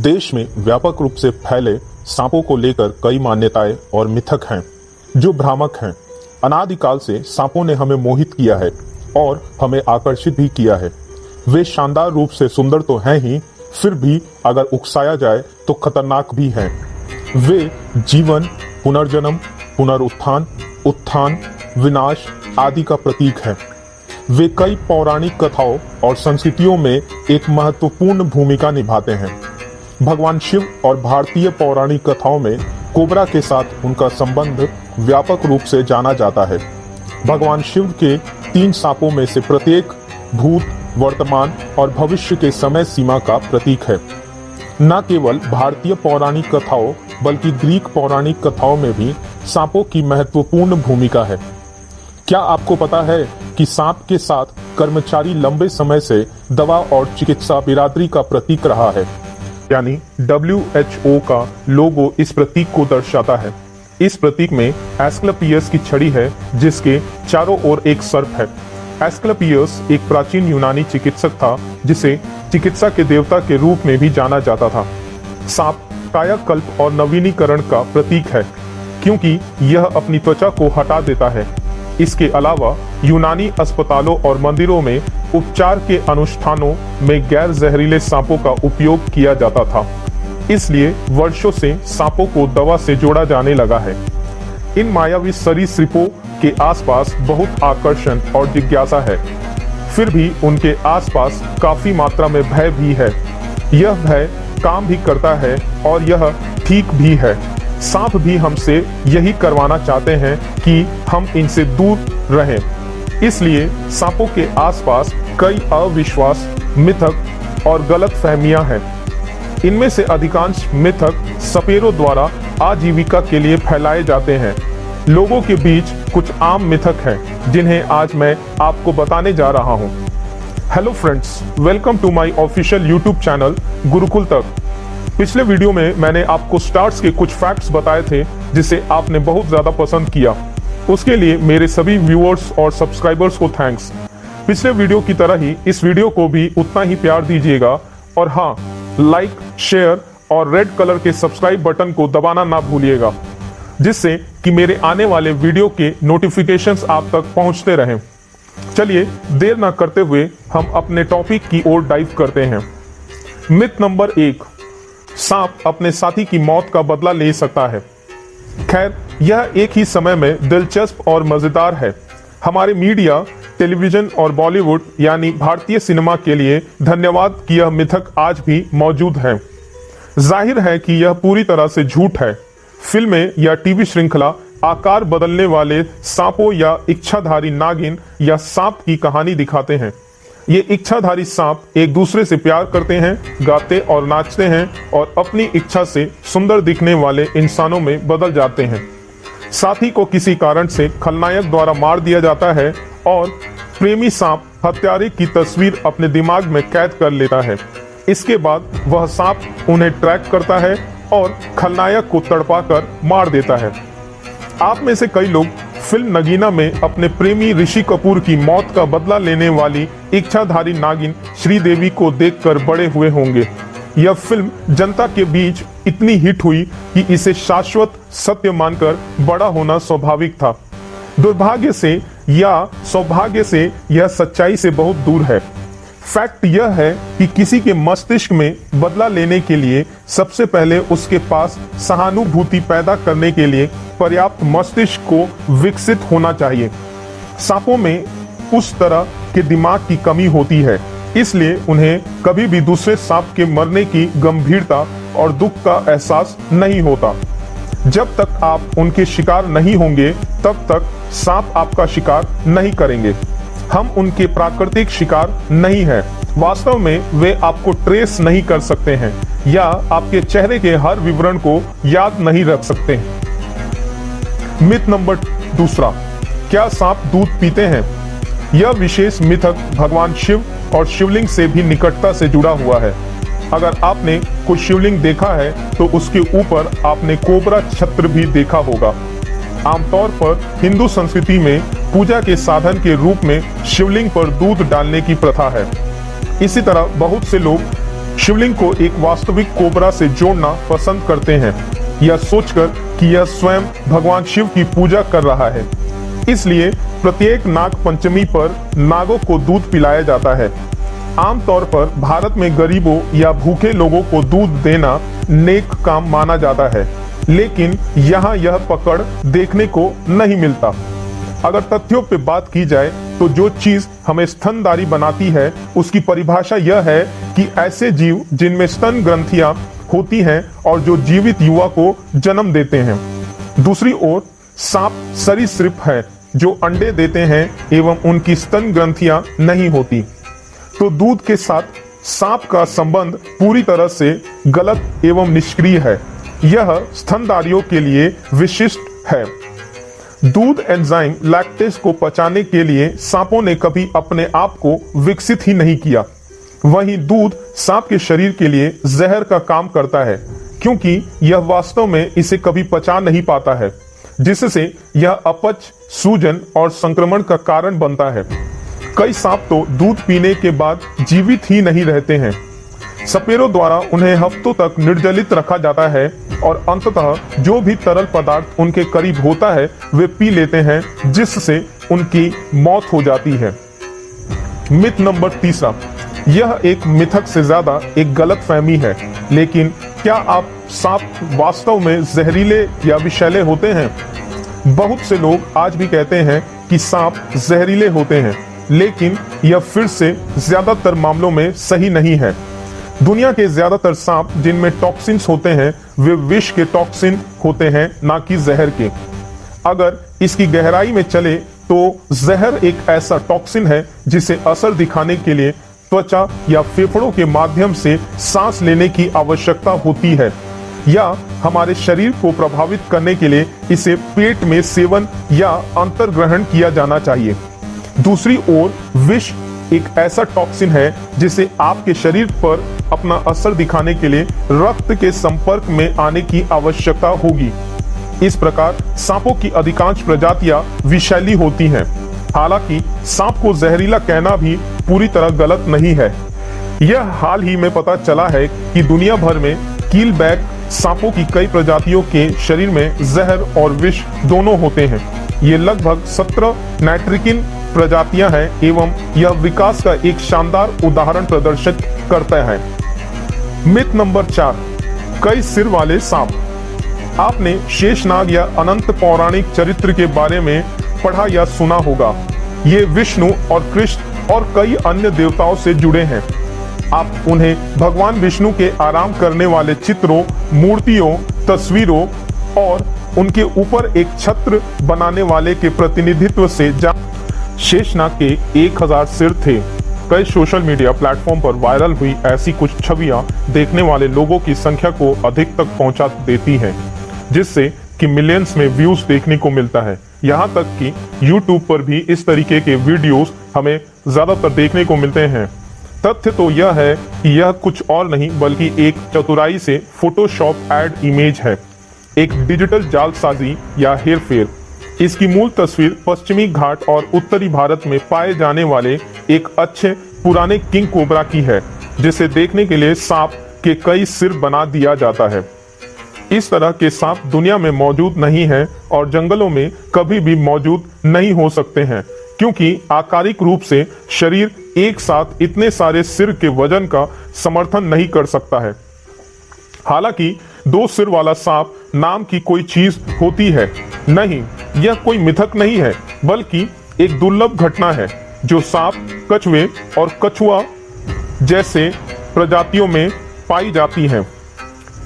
देश में व्यापक रूप से फैले सांपों को लेकर कई मान्यताएं और मिथक हैं जो भ्रामक हैं। अनादिकाल से सांपों ने हमें मोहित किया है और हमें आकर्षित भी किया है। वे शानदार रूप से सुंदर तो हैं ही, फिर भी अगर उकसाया जाए तो खतरनाक भी हैं। वे जीवन, पुनर्जन्म, पुनरुत्थान, उत्थान, विनाश आदि का प्रतीक है। वे कई पौराणिक कथाओं और संस्कृतियों में एक महत्वपूर्ण भूमिका निभाते हैं। भगवान शिव और भारतीय पौराणिक कथाओं में कोबरा के साथ उनका संबंध व्यापक रूप से जाना जाता है। भगवान शिव के 3 सांपों में से प्रत्येक भूत, वर्तमान और भविष्य के समय सीमा का प्रतीक है। न केवल भारतीय पौराणिक कथाओं बल्कि ग्रीक पौराणिक कथाओं में भी सांपों की महत्वपूर्ण भूमिका है। क्या आपको पता है कि सांप के साथ कर्मचारी लंबे समय से दवा और चिकित्सा बिरादरी का प्रतीक रहा है, यानी WHO का लोगो इस प्रतीक को दर्शाता है। इस प्रतीक में एस्क्लेपियस की छड़ी है जिसके चारों ओर एक सर्प है। एस्क्लेपियस एक प्राचीन यूनानी चिकित्सक था जिसे चिकित्सा के देवता के रूप में भी जाना जाता था। सांप कायाकल्प और नवीनीकरण का प्रतीक है क्योंकि यह अपनी त्वचा को हटा देता है। इसके अलावा यूनानी अस्पतालों और मंदिरों में उपचार के अनुष्ठानों में गैर जहरीले सांपों का उपयोग किया जाता था, इसलिए वर्षों से सांपों को दवा से जोड़ा जाने लगा है। इन मायावी सरीसृपों के आसपास बहुत आकर्षण और जिज्ञासा है, फिर भी उनके आसपास काफी मात्रा में भय भी है। यह भय काम भी करता है और यह ठीक भी है। सांप भी हमसे यही करवाना चाहते हैं कि हम इनसे दूर रहें। इसलिए सांपों के आसपास कई अविश्वास, मिथक और गलत फहमियां हैं। इनमें से अधिकांश मिथक सपेरों द्वारा आजीविका के लिए फैलाए जाते हैं। लोगों के बीच कुछ आम मिथक हैं जिन्हें आज मैं आपको बताने जा रहा हूं। Hello friends, welcome to my official YouTube channel Gurukul तक। पिछले वीडियो में मैंने आपको स्टार्स के कुछ फैक्ट्स बताए थे जिसे आपने बहुत ज्यादा पसंद किया। उसके लिए मेरे सभी व्यूअर्स और सब्सक्राइबर्स को थैंक्स। पिछले वीडियो की तरह ही इस वीडियो को भी उतना ही प्यार दीजिएगा और हाँ, लाइक, शेयर और रेड कलर के सब्सक्राइब बटन को दबाना ना भूलिएगा, जिससे कि मेरे आने वाले वीडियो के नोटिफिकेशंस आप तक पहुंचते रहें। चलिए देर ना करते हुए हम अपने टॉपिक की ओर डाइव करते हैं। मिथ नंबर 1, सांप अपने साथी की मौत का बदला ले सकता है। खैर, यह एक ही समय में दिलचस्प और मजेदार है। हमारे मीडिया, टेलीविजन और बॉलीवुड यानी भारतीय सिनेमा के लिए धन्यवाद कि यह मिथक आज भी मौजूद है। जाहिर है कि यह पूरी तरह से झूठ है। फिल्में या टीवी श्रृंखला आकार बदलने वाले सांपों या इच्छाधारी नागिन या सांप की कहानी दिखाते हैं। ये इच्छाधारी सांप एक दूसरे से प्यार करते हैं, गाते और नाचते हैं और अपनी इच्छा से सुंदर दिखने वाले इंसानों में बदल जाते हैं। साथी को किसी कारण से खलनायक द्वारा मार दिया जाता है और प्रेमी सांप हत्यारे की तस्वीर अपने दिमाग में कैद कर लेता है। इसके बाद वह सांप उन्हें ट्रैक करता है और खलनायक को तड़पाकर मार देता है। आप में से कई लोग फिल्म नगीना में अपने प्रेमी ऋषि कपूर की मौत का बदला लेने वाली इच्छाधारी नागिन श्रीदेवी को देखकर बड़े हुए होंगे। यह फिल्म जनता के बीच इतनी हिट हुई कि इसे शाश्वत सत्य मानकर बड़ा होना स्वाभाविक था। दुर्भाग्य से या सौभाग्य से यह सच्चाई से बहुत दूर है। फैक्ट यह है कि किसी के मस्तिष्क में बदला लेने के लिए सबसे पहले उसके पास सहानुभूति पैदा करने के लिए पर्याप्त मस्तिष्क को विकसित होना चाहिए। सांपों में उस तरह के दिमाग की कमी होती है, इसलिए उन्हें कभी भी दूसरे सांप के मरने की गंभीरता और दुख का एहसास नहीं होता। जब तक आप उनके शिकार नहीं होंगे तब तक सांप आपका शिकार नहीं करेंगे। हम उनके प्राकृतिक शिकार नहीं हैं। वास्तव में वे आपको ट्रेस नहीं कर सकते हैं या आपके चेहरे के हर विवरण को याद नहीं रख सकते। मिथ नंबर 2, क्या सांप दूध पीते हैं? यह विशेष मिथक भगवान शिव और शिवलिंग से भी निकटता से जुड़ा हुआ है। अगर आपने कोई शिवलिंग देखा है तो उसके ऊपर आपने कोबरा छत्र भी देखा होगा। आमतौर पर हिंदू संस्कृति में पूजा के साधन के रूप में शिवलिंग पर दूध डालने की प्रथा है। इसी तरह बहुत से लोग शिवलिंग को एक वास्तविक कोबरा से जोड़ना पसंद करते हैं, यह सोचकर कि यह स्वयं भगवान शिव की पूजा कर रहा है। इसलिए प्रत्येक नाग पंचमी पर नागों को दूध पिलाया जाता है। आमतौर पर भारत में गरीबों या भूखे लोगों को दूध देना नेक काम माना जाता है, लेकिन यहाँ यह पकड़ देखने को नहीं मिलता। अगर तथ्यों पे बात की जाए तो जो चीज हमें स्तनधारी बनाती है उसकी परिभाषा यह है कि ऐसे जीव जिनमें स्तन ग्रंथियां होती हैं और जो जीवित युवा को जन्म देते हैं। दूसरी ओर सांप सरीसृप है जो अंडे देते हैं एवं उनकी स्तन ग्रंथियां नहीं होती। तो दूध के साथ सांप का संबंध पूरी तरह से गलत एवं निष्क्रिय है। यह स्तनधारियों के लिए विशिष्ट है। दूध एंजाइम लैक्टेज को पचाने के लिए सांपों ने कभी अपने आप को विकसित ही नहीं किया। वहीं दूध सांप के शरीर के लिए जहर का काम करता है, क्योंकि यह वास्तव में इसे कभी पचा नहीं पाता है, जिससे यह अपच, सूजन और संक्रमण का कारण बनता है। कई सांप तो दूध पीने के बाद जीवित ही नहीं रहते हैं। सपेरों द्वारा उन्हें हफ्तों तक निर्जलित रखा जाता है और अंततः जो भी तरल पदार्थ उनके करीब होता है वे पी लेते हैं, जिससे उनकी मौत हो जाती है। मिथ नंबर 3, यह एक मिथक से ज्यादा एक गलत फहमी है। लेकिन क्या आप सांप वास्तव में जहरीले या विषैले होते हैं? बहुत से लोग आज भी कहते हैं कि सांप जहरीले होते हैं, लेकिन यह फिर से ज्यादातर मामलों में सही नहीं है। दुनिया के ज्यादातर सांप जिनमें टॉक्सिन्स होते हैं वे विष के टॉक्सिन होते हैं, ना कि जहर के। अगर इसकी गहराई में चले तो जहर एक ऐसा टॉक्सिन है जिसे असर दिखाने के लिए त्वचा या फेफड़ों के माध्यम से सांस लेने की आवश्यकता होती है, या हमारे शरीर को प्रभावित करने के लिए इसे पेट में सेवन या अंतर्ग्रहण किया जाना चाहिए। दूसरी ओर विष एक ऐसा टॉक्सिन है जिसे आपके शरीर पर अपना असर दिखाने के लिए रक्त के संपर्क में आने की आवश्यकता होगी। इस प्रकार सांपों की अधिकांश प्रजातियां विषैली होती हैं। हालांकि सांप को जहरीला कहना भी पूरी तरह गलत नहीं है। यह हाल ही में पता चला है कि दुनिया भर में कीलबैक सांपों की कई प्रजातियों के शरीर में जहर और विष दोनों होते हैं। ये लगभग 17 नाइट्रिकिन प्रजातियां हैं एवं यह विकास का एक शानदार उदाहरण प्रदर्शित करता है। मिथ नंबर 4, कई सिर वाले सांप। आपने शेषनाग या अनंत पौराणिक चरित्र के बारे में पढ़ा या सुना होगा। ये विष्णु और कृष्ण और कई अन्य देवताओं से जुड़े हैं। आप उन्हें भगवान विष्णु के आराम करने वाले चित्रों, मूर्तियों, तस्वीरों और उनके ऊपर एक छत्र बनाने वाले के प्रतिनिधित्व से शेषनाग के 1000 सिर थे। कई सोशल मीडिया प्लेटफॉर्म पर वायरल हुई ऐसी कुछ छवियां देखने वाले लोगों की संख्या को अधिक तक पहुंचा देती हैं, जिससे कि मिलियंस में व्यूज देखने को मिलता है। यहाँ तक कि यूट्यूब पर भी इस तरीके के वीडियोस हमें ज्यादातर देखने को मिलते हैं। तथ्य तो यह है कि यह कुछ और नहीं बल्कि एक चतुराई से फोटोशॉप एड इमेज है, एक डिजिटल जालसाजी या हेरफेर। इसकी मूल तस्वीर पश्चिमी घाट और उत्तरी भारत में पाए जाने वाले एक अच्छे पुराने किंग कोबरा की है, जिसे देखने के लिए सांप के कई सिर बना दिया जाता है। इस तरह के सांप दुनिया में मौजूद नहीं हैं और जंगलों में कभी भी मौजूद नहीं हो सकते हैं, क्योंकि आकारिक रूप से शरीर एक साथ इतने सारे सिर के वजन का समर्थन नहीं कर सकता है। हालांकि 2 सिर वाला सांप नाम की कोई चीज होती है नहीं, यह कोई मिथक नहीं है बल्कि एक दुर्लभ घटना है जो सांप, कछुए और कछुआ जैसे प्रजातियों में पाई जाती है।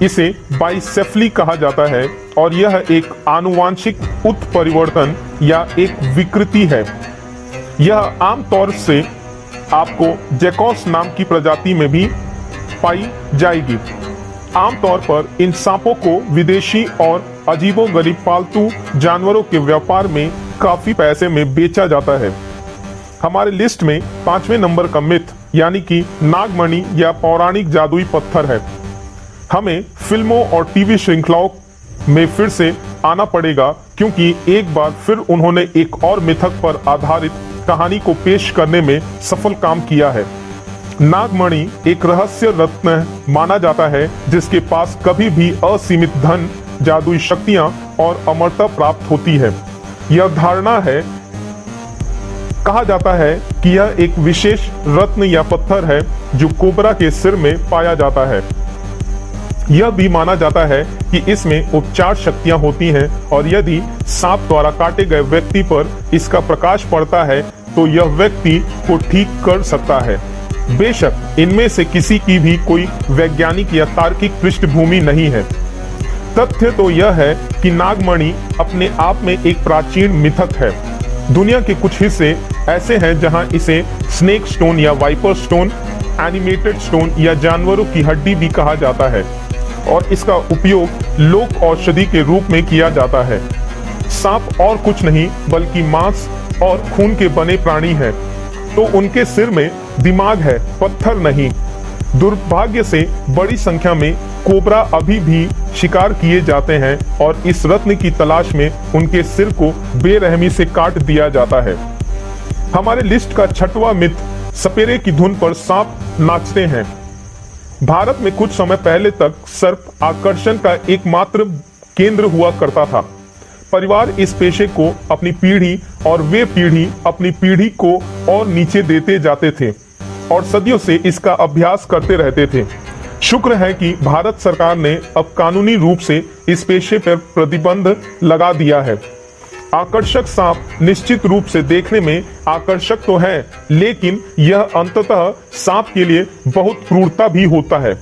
इसे बाइसेफली कहा जाता है और यह एक आनुवांशिक उत्परिवर्तन या एक विकृति है। यह आमतौर से आपको जैकॉस नाम की प्रजाति में भी पाई जाएगी। आमतौर पर इन सांपों को विदेशी और अजीबोगरीब पालतू जानवरों के व्यापार में काफी पैसे में बेचा जाता है। हमारे लिस्ट में 5वें नंबर का मिथ यानी कि नागमणि या पौराणिक जादुई पत्थर है। हमें फिल्मों और टीवी श्रृंखलाओं में फिर से आना पड़ेगा, क्योंकि एक बार फिर उन्होंने एक और मिथक पर आधारित कहानी को पेश करने में सफल काम किया है। नागमणि एक रहस्य रत्न माना जाता है जिसके पास कभी भी असीमित धन, जादुई शक्तियां और अमरता प्राप्त होती है। यह धारणा है, कहा जाता है कि यह एक विशेष रत्न या पत्थर है जो कोबरा के सिर में पाया जाता है। यह भी माना जाता है कि इसमें उपचार शक्तियां होती हैं और यदि सांप द्वारा काटे गए व्यक्ति पर इसका प्रकाश पड़ता है तो यह व्यक्ति को ठीक कर सकता है। बेशक इनमें से किसी की भी कोई वैज्ञानिक या तार्किक पृष्ठभूमि नहीं है। तथ्य तो यह है कि नागमणि अपने आप में एक प्राचीन मिथक है। दुनिया के कुछ हिस्से ऐसे हैं जहां इसे स्नेक स्टोन या वाइपर स्टोन, एनिमेटेड स्टोन या जानवरों की हड्डी भी कहा जाता है और इसका उपयोग लोक औषधि के रूप में किया जाता है। सांप और कुछ नहीं बल्कि मांस और खून के बने प्राणी हैं, तो उनके सिर में दिमाग है, पत्थर नहीं। दुर्भाग्य से बड़ी संख्या में कोबरा अभी भी शिकार किए जाते हैं और इस रत्न की तलाश में उनके सिर को बेरहमी से काट दिया जाता है। हमारे लिस्ट का 6वां मिथ, सपेरे की धुन पर सांप नाचते हैं। भारत में कुछ समय पहले तक सर्प आकर्षण का एकमात्र केंद्र हुआ करता था। परिवार इस पेशे को अपनी पीढ़ी और वे पीढ़ी अपनी पीढ़ी को और नीचे देते जाते थे और सदियों से इसका अभ्यास करते रहते थे। शुक्र है कि भारत सरकार ने अब कानूनी रूप से इस पेशे पर प्रतिबंध लगा दिया है। आकर्षक सांप निश्चित रूप से देखने में आकर्षक तो है, लेकिन यह अंततः सांप के लिए बहुत क्रूरता भी होता है।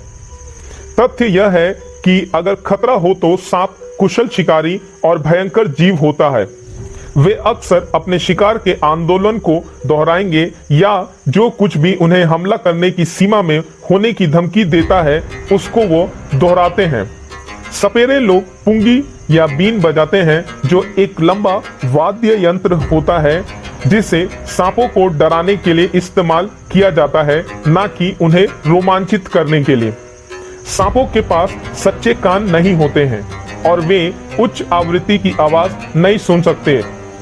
तथ्य यह है कि अगर खतरा हो तो सांप कुशल शिकारी और भयंकर जीव होता है। वे अक्सर अपने शिकार के आंदोलन को दोहराएंगे या जो कुछ भी उन्हें हमला करने की सीमा में होने की धमकी देता है उसको वो दोहराते हैं। सपेरे लोग पुंगी या बीन बजाते हैं, जो एक लंबा वाद्य यंत्र होता है जिसे सांपों को डराने के लिए इस्तेमाल किया जाता है, ना कि उन्हें रोमांचित करने के लिए। सांपों के पास सच्चे कान नहीं होते हैं और वे उच्च आवृत्ति की आवाज नहीं सुन सकते,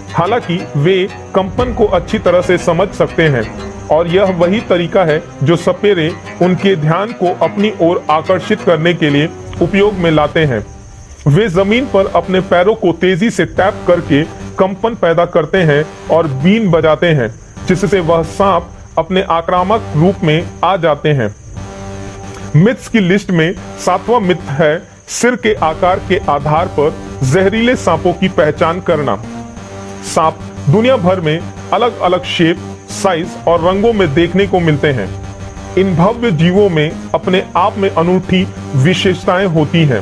हालांकि वे कंपन को अच्छी तरह से समझ सकते हैं और यह वही तरीका है जो सपेरे उनके ध्यान को अपनी ओर आकर्षित करने के लिए उपयोग में लाते हैं। वे जमीन पर अपने पैरों को तेजी से टैप करके कंपन पैदा करते हैं और बीन बजाते हैं, जिससे वह सांप अपने आक्रामक रूप में आ जाते हैं। मिथ्स की लिस्ट में 7वां मिथ है, सिर के आकार के आधार पर जहरीले सांपों की पहचान करना। सांप दुनिया भर में अलग अलग शेप, साइज और रंगों में देखने को मिलते हैं। इन भव्य जीवों में अपने आप में अनूठी विशेषताएं होती हैं।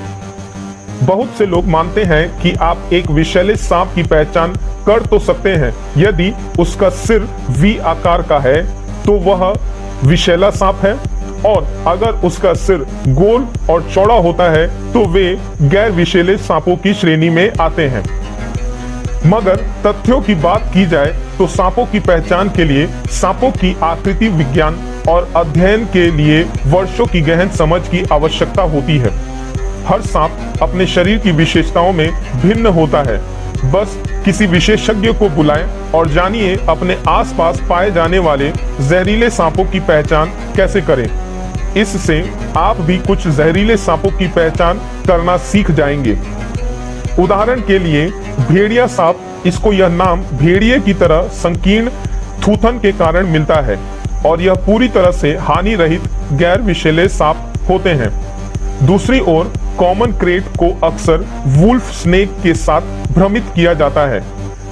बहुत से लोग मानते हैं कि आप एक विषैले सांप की पहचान कर तो सकते हैं। यदि उसका सिर वी आकार का है तो वह विषैला सांप है, और अगर उसका सिर गोल और चौड़ा होता है तो वे गैर विषैले सांपों की श्रेणी में आते हैं। मगर तथ्यों की बात की जाए तो सांपों की पहचान के लिए सांपों की आकृति विज्ञान और अध्ययन के लिए वर्षों की गहन समझ की आवश्यकता होती है। हर सांप अपने शरीर की विशेषताओं में भिन्न होता है। बस किसी विशेषज्ञ को बुलाएं और जानिए अपने आसपास पाए जाने वाले जहरीले सांपों की पहचान कैसे करें। इससे आप भी कुछ जहरीले सांपों की पहचान करना सीख जाएंगे। उदाहरण के लिए भेड़िया सांप, इसको यह नाम भेड़िए की तरह संकीर्ण थूथन के कारण मिलता है और यह पूरी तरह से हानि रहित गैर विषैले सांप होते हैं। दूसरी ओर कॉमन क्रेट को अक्सर वुल्फ स्नेक के साथ भ्रमित किया जाता है,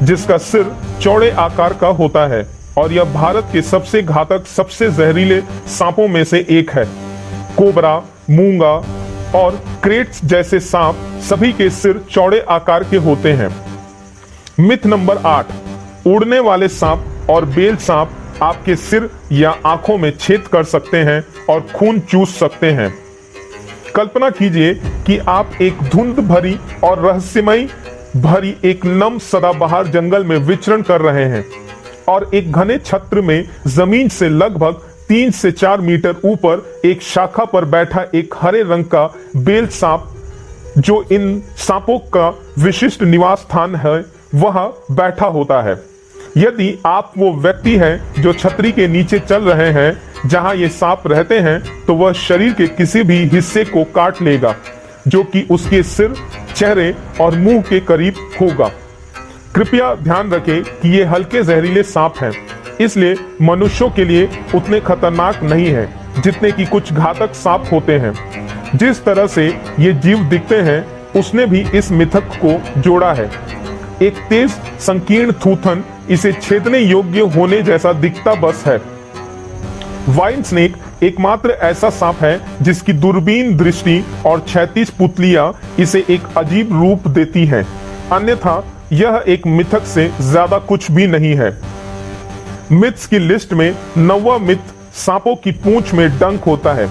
जिसका सिर चौड़े आकार का होता है और यह भारत के सबसे घातक, सबसे जहरीले सांपों में से एक है। कोबरा, मूंगा और क्रेट्स जैसे सांप सभी के सिर चौड़े आकार के होते हैं। मिथ नंबर 8, उड़ने वाले सांप और बेल सांप आपके सिर या आंखों में छेद कर सकते हैं और खून चूस सकते हैं। कल्पना कीजिए कि आप एक धुंध भरी और रहस्यमय भरी एक नम सदाबहार जंगल में विचरण कर रहे हैं और एक घने छत्र में जमीन से लगभग 3 से 4 मीटर ऊपर एक शाखा पर बैठा एक हरे रंग का बेल सांप, जो इन सांपों का विशिष्ट निवास स्थान है, वहां बैठा होता है। यदि आप वो व्यक्ति हैं जो छतरी के नीचे चल रहे हैं जहां ये सांप रहते हैं तो वह शरीर के किसी भी हिस्से को काट लेगा जो कि उसके सिर, चेहरे और मुंह के करीब होगा। कृपया ध्यान रखें कि ये हल्के जहरीले सांप हैं, इसलिए मनुष्यों के लिए उतने खतरनाक नहीं है जितने कि कुछ घातक सांप होते हैं। जिस तरह से ये जीव दिखते हैं उसने भी इस मिथक को जोड़ा है। एक तेज संकीर्ण थूथन इसे छेदने योग्य होने जैसा दिखता बस है। वाइन स्नेक एकमात्र ऐसा सांप है जिसकी दूरबीन दृष्टि और क्षैतिज पुतलियां इसे एक अजीब रूप देती हैं। अन्यथा यह एक मिथक से ज्यादा कुछ भी नहीं है। मिथ्स की लिस्ट में 9वां मिथ सांपों की पूंछ में डंक होता है।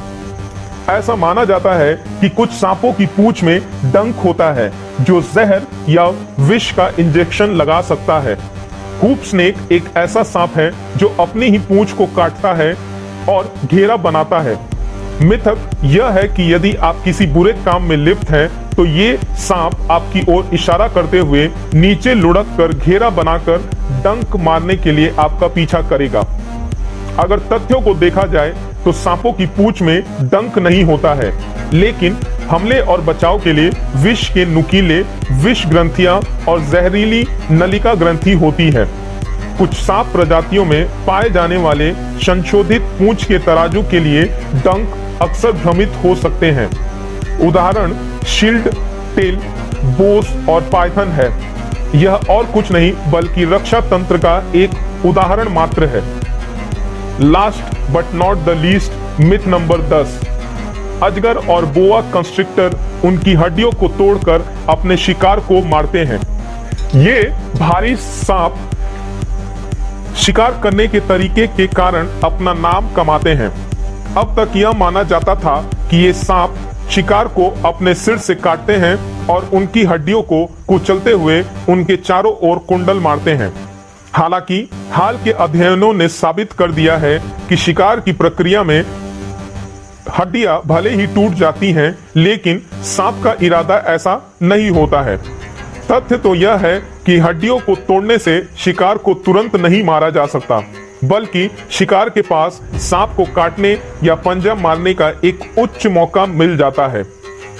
ऐसा माना जाता है कि कुछ सांपों की पूंछ में डंक होता है जो जहर या विष का इंजेक्शन लगा सकता है। हूप स्नेक एक ऐसा सांप है जो अपनी ही पूंछ को काटता है और घेरा बनाता है। मिथक यह है कि यदि आप किसी बुरे काम में लिप्त हैं तो ये सांप आपकी ओर इशारा करते हुए नीचे लुढ़क कर घेरा बनाकर डंक मारने के लिए आपका पीछा करेगा। अगर तथ्यों को देखा जाए तो सांपों की पूंछ में डंक नहीं होता है, लेकिन हमले और बचाव के लिए विष के नुकीले विष ग्रंथियां और जहरीली नलिका ग्रंथि होती है। कुछ सांप प्रजातियों में पाए जाने वाले संशोधित पूंछ के तराजू के लिए डंक अक्सर भ्रमित हो सकते हैं। उदाहरण शील्ड टेल, बोस और पाइथन है। यह और कुछ नहीं बल्कि रक्षा तंत्र का एक उदाहरण मात्र है। Last but not the least myth number 10। अजगर और बोआ कंस्ट्रिक्टर उनकी हड्डियों को तोड़कर अपने शिकार को मारते हैं। ये भारी सांप शिकार करने के तरीके के कारण अपना नाम कमाते हैं। अब तक यह माना जाता था कि ये सांप शिकार को अपने सिर से काटते हैं और उनकी हड्डियों को कुचलते हुए उनके चारों ओर कुंडल मारते हैं। हालांकि हाल के अध्ययनों ने साबित कर दिया है कि शिकार की प्रक्रिया में हड्डियां भले ही टूट जाती हैं, लेकिन सांप का इरादा ऐसा नहीं होता है। तथ्य तो यह है कि हड्डियों को तोड़ने से शिकार को तुरंत नहीं मारा जा सकता, बल्कि शिकार के पास सांप को काटने या पंजा मारने का एक उच्च मौका मिल जाता है।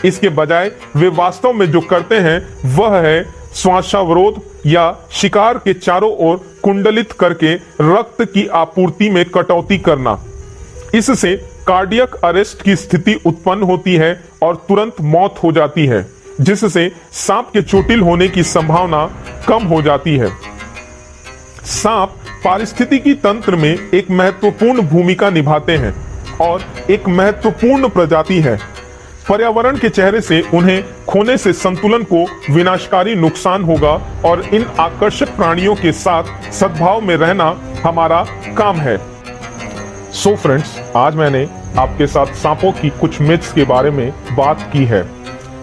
इसके बजाय वे वास्तव में जो करते हैं वह है श्वासावरोध या शिकार के चारों ओर कुंडलित करके रक्त की आपूर्ति में कटौती करना। इससे कार्डियक अरेस्ट की स्थिति उत्पन्न होती है और तुरंत मौत हो जाती है, जिससे सांप के चोटिल होने की संभावना कम हो जाती है। सांप पारिस्थितिकी तंत्र में एक महत्वपूर्ण भूमिका निभाते हैं और एक महत्वपूर्ण प्रजाति है। पर्यावरण के चेहरे से उन्हें खोने से संतुलन को विनाशकारी नुकसान होगा और इन आकर्षक प्राणियों के साथ सद्भाव में रहना हमारा काम है। सो फ्रेंड्स, आज मैंने आपके साथ सांपों की कुछ मिथ्स के बारे में बात की है।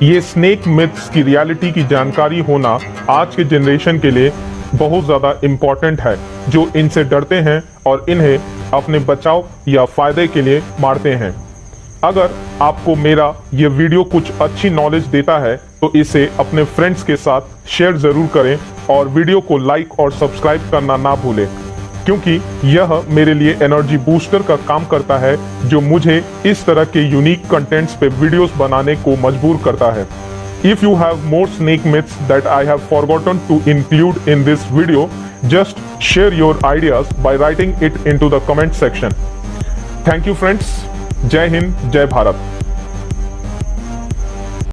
ये स्नेक मिथ्स की रियलिटी की जानकारी होना आज के जनरेशन के लिए बहुत ज्यादा इम्पोर्टेंट है, जो इनसे डरते हैं और इन्हें अपने बचाव या फायदे के लिए मारते हैं। अगर आपको मेरा ये वीडियो कुछ अच्छी नॉलेज देता है तो इसे अपने फ्रेंड्स के साथ शेयर जरूर करें और वीडियो को लाइक और सब्सक्राइब करना ना भूलें, क्योंकि यह मेरे लिए एनर्जी बूस्टर का काम करता है जो मुझे इस तरह के यूनिक कंटेंट्स पे वीडियोस बनाने को मजबूर करता है। If you have more snake myths that I have forgotten to include in this video, just share your ideas by writing it into the comment section. Thank you friends. जय हिंद, जय भारत।